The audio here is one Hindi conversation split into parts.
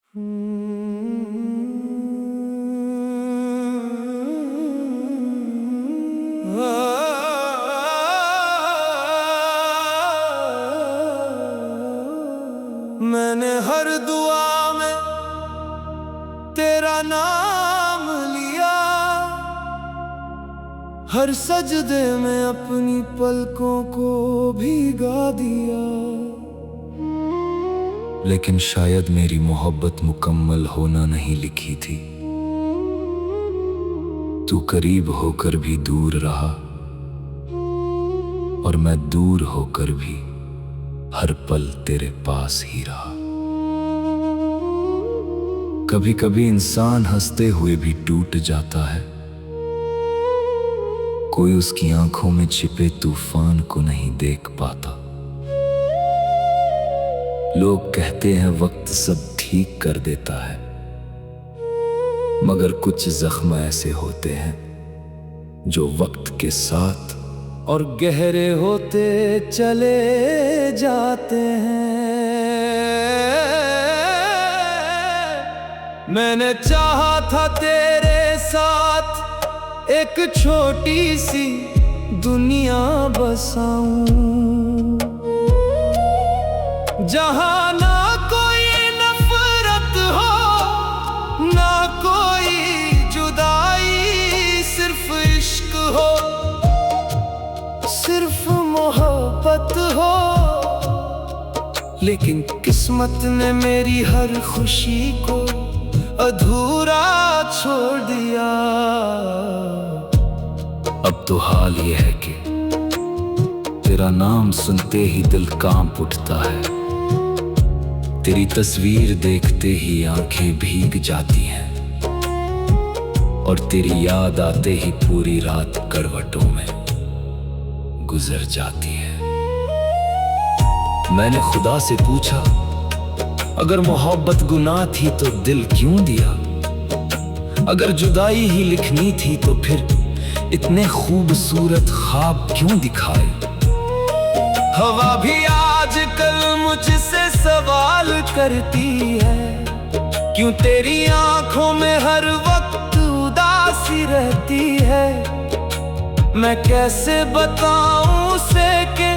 मैंने हर दुआ में तेरा नाम लिया, हर सजदे में अपनी पलकों को भीगा दिया। लेकिन शायद मेरी मोहब्बत मुकम्मल होना नहीं लिखी थी। तू करीब होकर भी दूर रहा और मैं दूर होकर भी हर पल तेरे पास ही रहा। कभी कभी इंसान हंसते हुए भी टूट जाता है, कोई उसकी आंखों में छिपे तूफान को नहीं देख पाता। लोग कहते हैं वक्त सब ठीक कर देता है, मगर कुछ जख्म ऐसे होते हैं जो वक्त के साथ और गहरे होते चले जाते हैं। मैंने चाहा था तेरे साथ एक छोटी सी दुनिया बसाऊं, जहां ना कोई नफरत हो ना कोई जुदाई, सिर्फ इश्क हो, सिर्फ मोहब्बत हो। लेकिन किस्मत ने मेरी हर खुशी को अधूरा छोड़ दिया। अब तो हाल ये है कि तेरा नाम सुनते ही दिल कांप उठता है। तेरी तस्वीर देखते ही आंखें भीग जाती हैं और तेरी याद आते ही पूरी रात करवटों में गुजर जाती है। मैंने खुदा से पूछा, अगर मोहब्बत गुनाह थी तो दिल क्यों दिया? अगर जुदाई ही लिखनी थी तो फिर इतने खूबसूरत ख्वाब क्यों दिखाए? हवा भी आजकल मुझसे सवाल करती है, क्यों तेरी आंखों में हर वक्त उदासी रहती है। मैं कैसे बताऊं उसे कि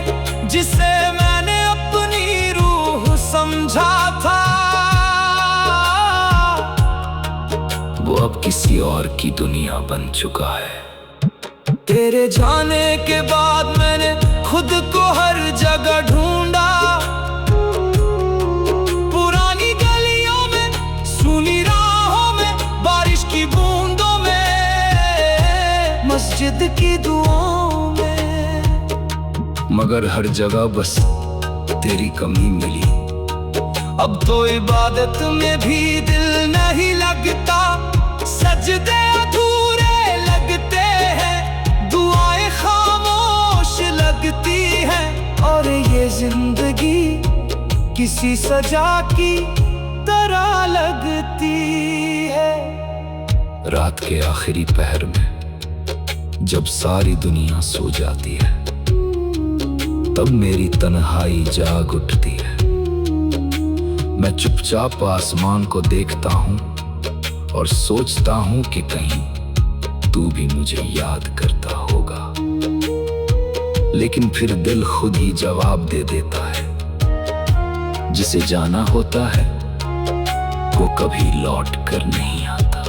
जिसे मैंने अपनी रूह समझा था, वो अब किसी और की दुनिया बन चुका है। तेरे जाने के बाद मैंने खुद को हर जगह ढूंढा, पुरानी गलियों में, सुनी राहों में, बारिश की बूंदों में, मस्जिद की दुआओं में, मगर हर जगह बस तेरी कमी मिली। अब तो इबादत में भी दिल नहीं लगता, सजदे अधूरे लगते हैं, दुआएं खामोश लगती हैं, और ये जिंदगी किसी सजा की तरह लगती है। रात के आखिरी पहर में जब सारी दुनिया सो जाती है, तब मेरी तन्हाई जाग उठती है। मैं चुपचाप आसमान को देखता हूँ और सोचता हूँ कि कहीं तू भी मुझे याद करता होगा। लेकिन फिर दिल खुद ही जवाब दे देता है, जिसे जाना होता है वो कभी लौट कर नहीं आता।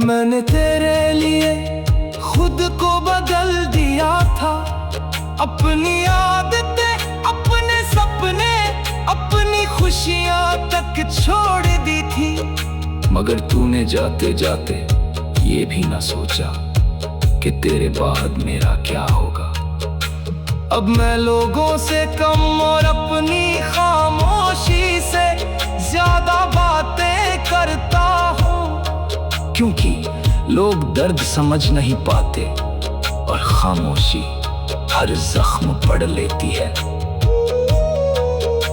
मैंने तेरे लिए खुद को बदल दिया था, अपनी आदतें, अपने सपने, अपनी खुशियां तक छोड़ दी थी। मगर तूने जाते जाते ये भी ना सोचा कि तेरे बाद मेरा क्या होगा। अब मैं लोगों से कम और अपनी खामोशी से ज्यादा बातें करता हूँ, क्योंकि लोग दर्द समझ नहीं पाते और खामोशी हर जख्म पढ़ लेती है।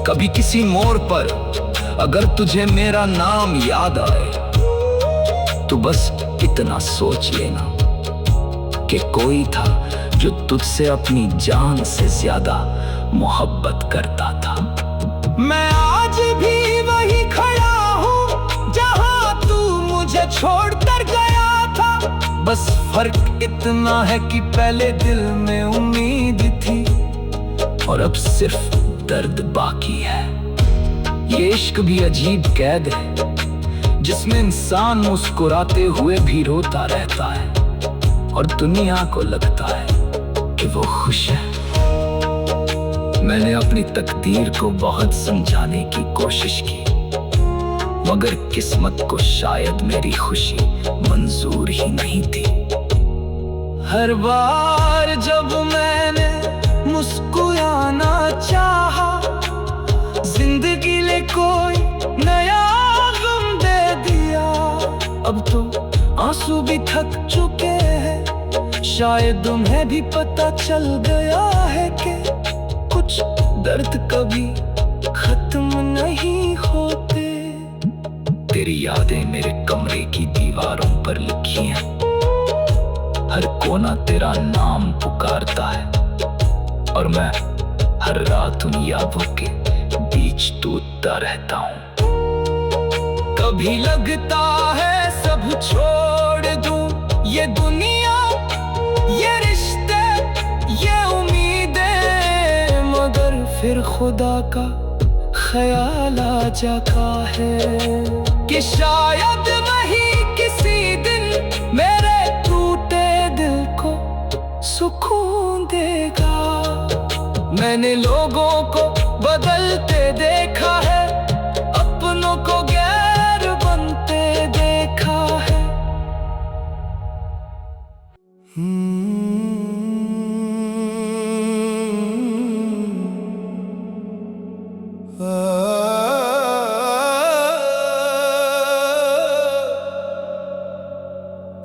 कभी किसी मोड़ पर अगर तुझे मेरा नाम याद आए तो बस इतना सोच लेना कि कोई था जो तुझसे अपनी जान से ज्यादा मोहब्बत करता था। मैं आज भी वही खड़ा फर्क इतना है कि पहले दिल में उम्मीद थी और अब सिर्फ दर्द बाकी है। ये इश्क भी अजीब कैद है जिसमें इंसान मुस्कुराते हुए भी रोता रहता है और दुनिया को लगता है कि वो खुश है। मैंने अपनी तकदीर को बहुत समझाने की कोशिश की, मगर किस्मत को शायद मेरी खुशी मंजूर ही नहीं थी। हर बार जब मैंने मुस्कुराना चाहा, जिंदगी ले कोई नया गम दे दिया। अब तो आंसू भी थक चुके हैं, शायद तुम्हें भी पता चल गया है कि कुछ दर्द कभी खत्म नहीं होते। तेरी यादें मेरे कमरे की दीवारों पर लिखी हैं, हर कोना तेरा नाम पुकारता है और मैं हर रात उन यादों के बीच टूटता रहता हूँ। कभी लगता है सब छोड़ दूं, ये दुनिया, ये रिश्ते, ये उम्मीदें, मगर फिर खुदा का ख्याल आ जाता है कि शायद वही किसी दिन मेरे टूटे दिल को सुकून देगा। मैंने लोगों को बदलते देखा है, अपनों को गैर बनते देखा है।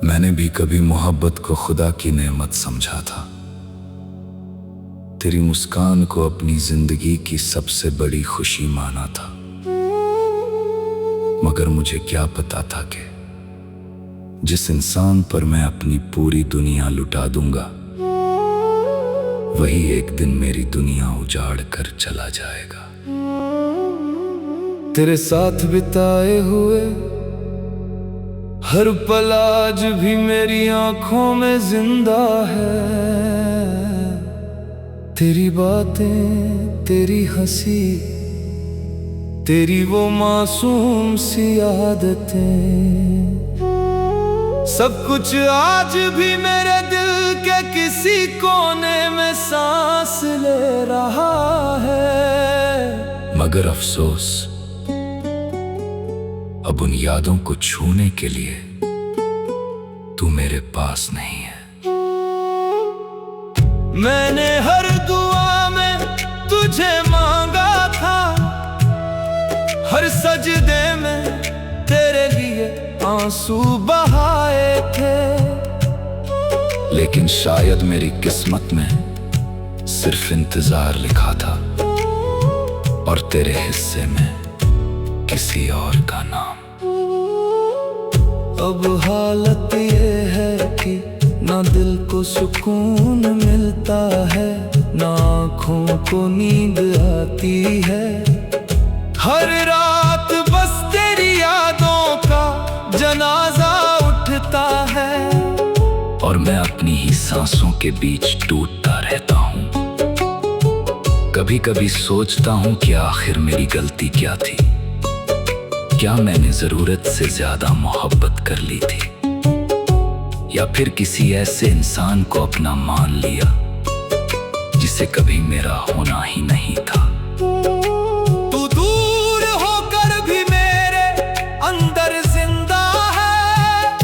मैंने भी कभी मोहब्बत को खुदा की नेमत समझा था, तेरी मुस्कान को अपनी जिंदगी की सबसे बड़ी खुशी माना था। मगर मुझे क्या पता था कि जिस इंसान पर मैं अपनी पूरी दुनिया लुटा दूंगा, वही एक दिन मेरी दुनिया उजाड़ कर चला जाएगा। तेरे साथ बिताए हुए हर पल आज भी मेरी आंखों में जिंदा है। तेरी बातें, तेरी हंसी, तेरी वो मासूम सी आदतें, सब कुछ आज भी मेरे दिल के किसी कोने में सांस ले रहा है। मगर अफसोस, अब उन यादों को छूने के लिए तू मेरे पास नहीं है। मैंने हर दुआ में तुझे मांगा था, हर सजदे में तेरे लिए आंसू बहाए थे। लेकिन शायद मेरी किस्मत में सिर्फ इंतजार लिखा था और तेरे हिस्से में किसी और का नाम। अब हालत ये है कि ना दिल को सुकून मिलता है, ना आँखों को नींद आती है। हर रात बस तेरी यादों का जनाजा उठता है और मैं अपनी ही सांसों के बीच टूटता रहता हूँ। कभी कभी सोचता हूँ कि आखिर मेरी गलती क्या थी। क्या मैंने जरूरत से ज्यादा मोहब्बत कर ली थी, या फिर किसी ऐसे इंसान को अपना मान लिया जिसे कभी मेरा होना ही नहीं था। तू दूर होकर भी मेरे अंदर जिंदा है,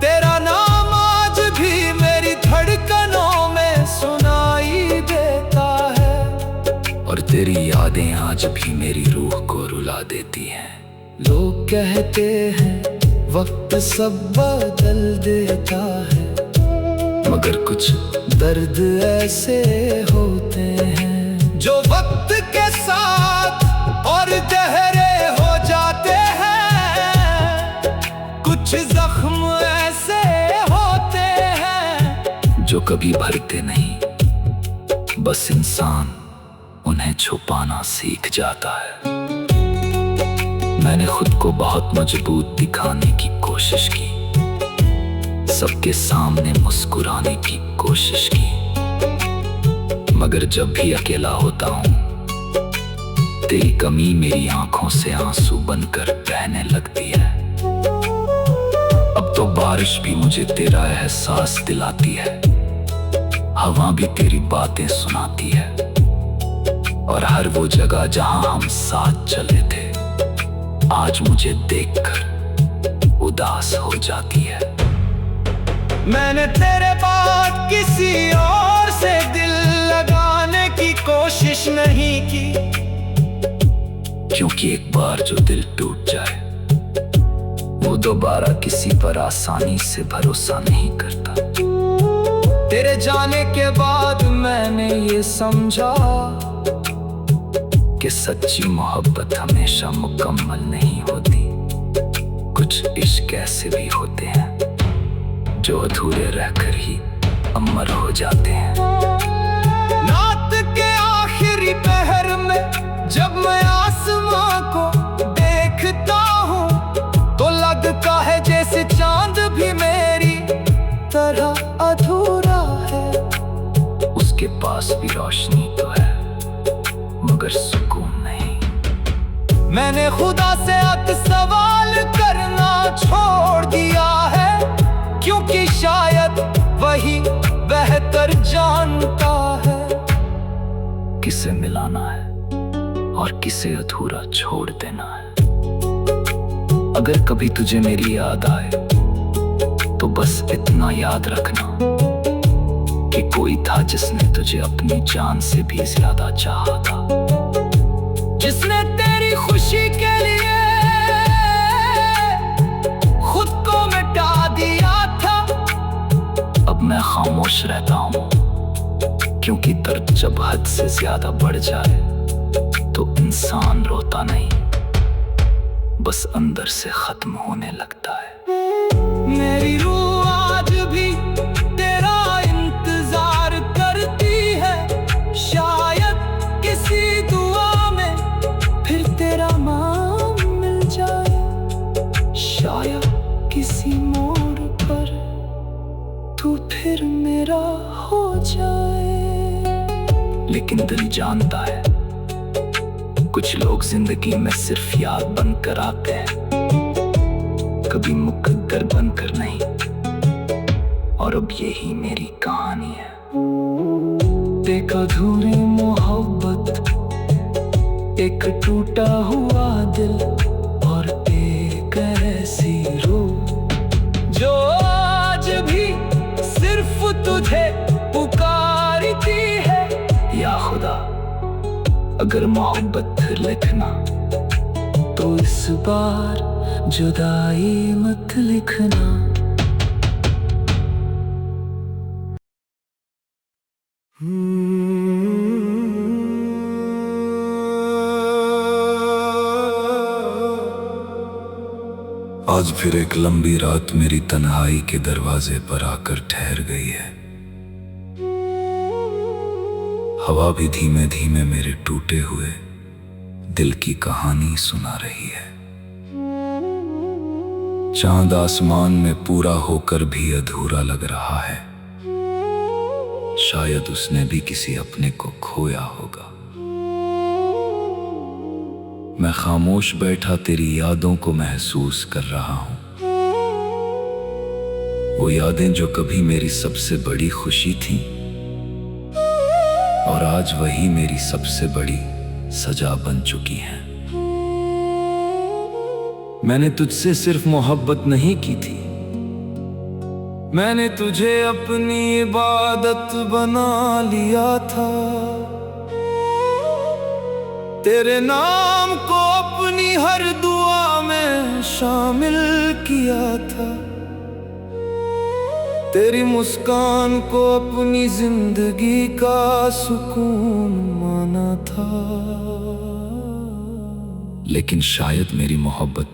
तेरा नाम आज भी मेरी धड़कनों में सुनाई देता है और तेरी यादें आज भी मेरी रूह को रुला देती हैं। लोग कहते हैं वक्त सब बदल देता है, मगर कुछ दर्द ऐसे होते हैं जो वक्त के साथ और गहरे हो जाते हैं। कुछ जख्म ऐसे होते हैं जो कभी भरते नहीं, बस इंसान उन्हें छुपाना सीख जाता है। मैंने खुद को बहुत मजबूत दिखाने की कोशिश की, सबके सामने मुस्कुराने की कोशिश की, मगर जब भी अकेला होता हूँ तेरी कमी मेरी आंखों से आंसू बनकर बहने लगती है। अब तो बारिश भी मुझे तेरा एहसास दिलाती है, हवा भी तेरी बातें सुनाती है, और हर वो जगह जहां हम साथ चले थे आज मुझे देखकर उदास हो जाती है। मैंने तेरे बाद किसी और से दिल लगाने की कोशिश नहीं की, क्योंकि एक बार जो दिल टूट जाए वो दोबारा किसी पर आसानी से भरोसा नहीं करता। तेरे जाने के बाद मैंने ये समझा कि सच्ची मोहब्बत हमेशा मुकम्मल नहीं होती। कुछ इश्क ऐसे भी होते हैं जो अधूरे रहकर ही अमर हो जाते हैं। रात के आखिरी पहर में जब मैं आसमां को देखता हूँ तो लगता है जैसे चांद भी मेरी तरह अधूरा है। उसके पास भी रोशनी तो है मगर सुकून नहीं। मैंने खुदा से अब सवाल करना छोड़ दिया है, क्योंकि शायद वही बेहतर जानता है किसे मिलाना है और किसे अधूरा छोड़ देना है। अगर कभी तुझे मेरी याद आए तो बस इतना याद रखना कि कोई था जिसने तुझे अपनी जान से भी ज्यादा चाहा था, जिसने तेरी खुशी के लिए खुद को मिटा दिया था। अब मैं खामोश रहता हूँ क्योंकि दर्द जब हद से ज्यादा बढ़ जाए तो इंसान रोता नहीं, बस अंदर से खत्म होने लगता है। मेरी रूह आज भी तेरा इंतजार करती है, शायद किसी दुआ में फिर तेरा नाम मिल जाए, शायद किसी मोड़ पर तू फिर मेरा हो जाए। लेकिन दिल जानता है कुछ लोग जिंदगी में सिर्फ याद बनकर आते हैं, कभी मुकद्दर बनकर नहीं। और अब यही मेरी कहानी है। एक अधूरी मोहब्बत, एक टूटा हुआ दिल और एक ऐसी रूह जो आज भी सिर्फ तुझे पुकारती है। या खुदा, अगर मोहब्बत फिर लिखना तो इस बार जुदाई मत लिखना। आज फिर एक लंबी रात मेरी तन्हाई के दरवाजे पर आकर ठहर गई है। हवा भी धीमे धीमे मेरे टूटे हुए दिल की कहानी सुना रही है। चांद आसमान में पूरा होकर भी अधूरा लग रहा है, शायद उसने भी किसी अपने को खोया होगा। मैं खामोश बैठा तेरी यादों को महसूस कर रहा हूं, वो यादें जो कभी मेरी सबसे बड़ी खुशी थी और आज वही मेरी सबसे बड़ी सजा बन चुकी हैं। मैंने तुझसे सिर्फ मोहब्बत नहीं की थी, मैंने तुझे अपनी इबादत बना लिया था, तेरे नाम को अपनी हर दुआ में शामिल किया था, तेरी मुस्कान को अपनी जिंदगी का सुकून माना था। लेकिन शायद मेरी मोहब्बत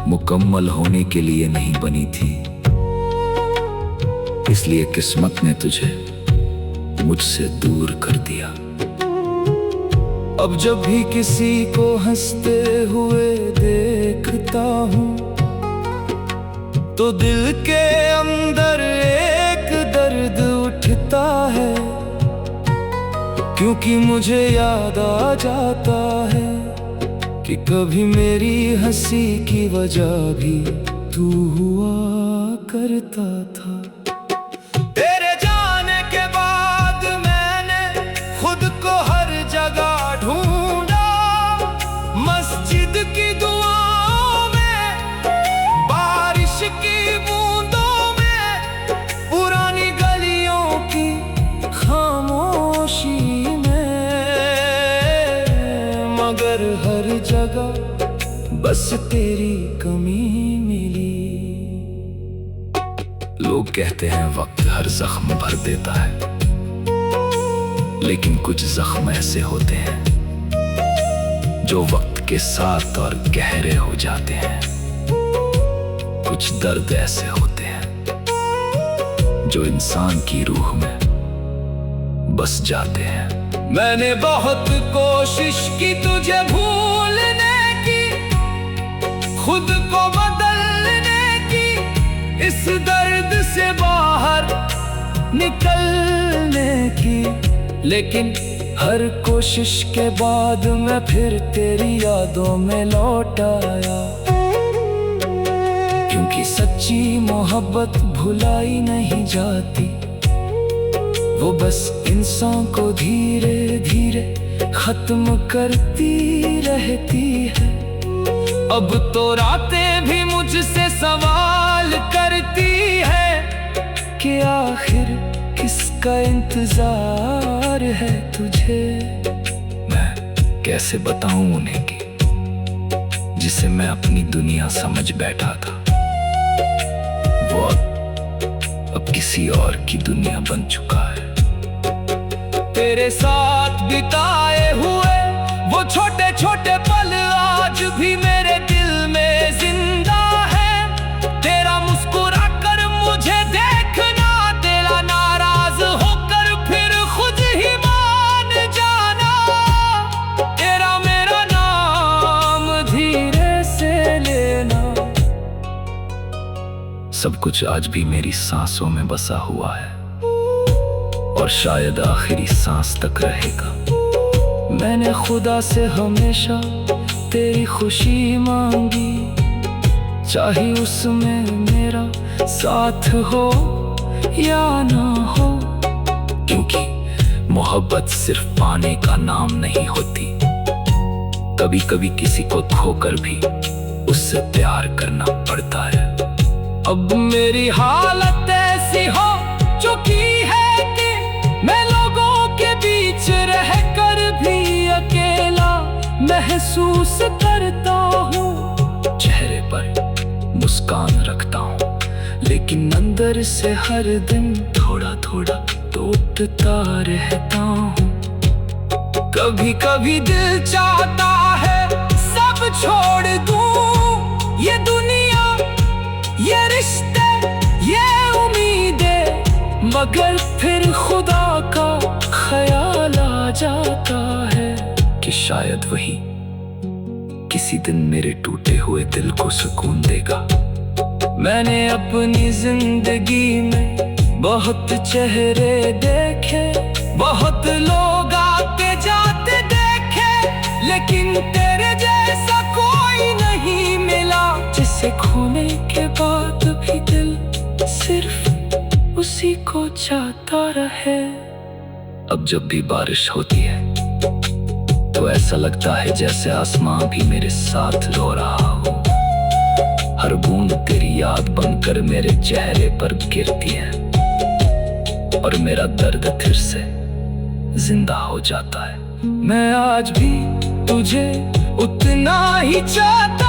मुकम्मल होने के लिए नहीं बनी थी, इसलिए किस्मत ने तुझे मुझसे दूर कर दिया। अब जब भी किसी को हंसते हुए देखता हूँ तो दिल के अंदर एक दर्द उठता है, क्योंकि मुझे याद आ जाता है कि कभी मेरी हंसी की वजह भी तू हुआ करता था। तेरे जाने के बाद मैंने खुद को हर जगह ढूंढा, मस्जिद की दुआओं में, बारिश की बूंदों में, पुरानी गलियों की खामोशी में, मगर हर जगह बस तेरी कमी मिली। लोग कहते हैं वक्त हर जख्म भर देता है, लेकिन कुछ जख्म ऐसे होते हैं जो वक्त के साथ और गहरे हो जाते हैं। कुछ दर्द ऐसे होते हैं जो इंसान की रूह में बस जाते हैं। मैंने बहुत कोशिश की तुझे भूलने की, खुद को बदलने की, इस दर्द से बाहर निकलने की, लेकिन हर कोशिश के बाद मैं फिर तेरी यादों में लौट आया। क्योंकि सच्ची मोहब्बत भुलाई नहीं जाती, वो बस इंसान को धीरे धीरे खत्म करती रहती है। अब तो रातें भी मुझसे सवाल करती है कि आखिर किसका इंतजार है तुझे। मैं कैसे बताऊं उन्हें कि जिसे मैं अपनी दुनिया समझ बैठा था, वो अब किसी और की दुनिया बन चुका है। तेरे साथ बिताए हुए वो छोटे छोटे पल आज भी मेरे दिल में जिंदा है। तेरा मुस्कुरा कर मुझे देखना, तेरा नाराज होकर फिर खुद ही मान जाना, तेरा मेरा नाम धीरे से लेना। सब कुछ आज भी मेरी सांसों में बसा हुआ है और शायद आखिरी सांस तक रहेगा। मैंने खुदा से हमेशा तेरी खुशी मांगी, चाहे उसमें मेरा साथ हो या ना हो। क्योंकि मोहब्बत सिर्फ पाने का नाम नहीं होती, कभी कभी किसी को खोकर भी उससे प्यार करना पड़ता है। अब मेरी हालत ऐसी हो चुकी है कि मैं लोगों के बीच रहकर भी अकेला महसूस करता हूँ। चेहरे पर मुस्कान रखता हूँ, लेकिन अंदर से हर दिन थोड़ा थोड़ा टूटता रहता हूँ। कभी कभी दिल चाहता है सब छोड़ दूँ, ये दुनिया, ये रिश्ते, ये उम्मीदें, मगर फिर खुदा का ख्याल आ जाता है कि शायद वही किसी दिन मेरे टूटे हुए दिल को सुकून देगा। मैंने अपनी जिंदगी में बहुत चेहरे देखे, बहुत लोग आते जाते देखे, लेकिन तेरे जैसा कोई नहीं मिला, जिसे खोने के बाद भी दिल सिर्फ उसी को चाहता रहे। अब जब भी बारिश होती है तो ऐसा लगता है जैसे आसमां भी मेरे साथ रो रहा हो। हर बूंद तेरी याद बनकर मेरे चेहरे पर गिरती है और मेरा दर्द फिर से जिंदा हो जाता है। मैं आज भी तुझे उतना ही चाहता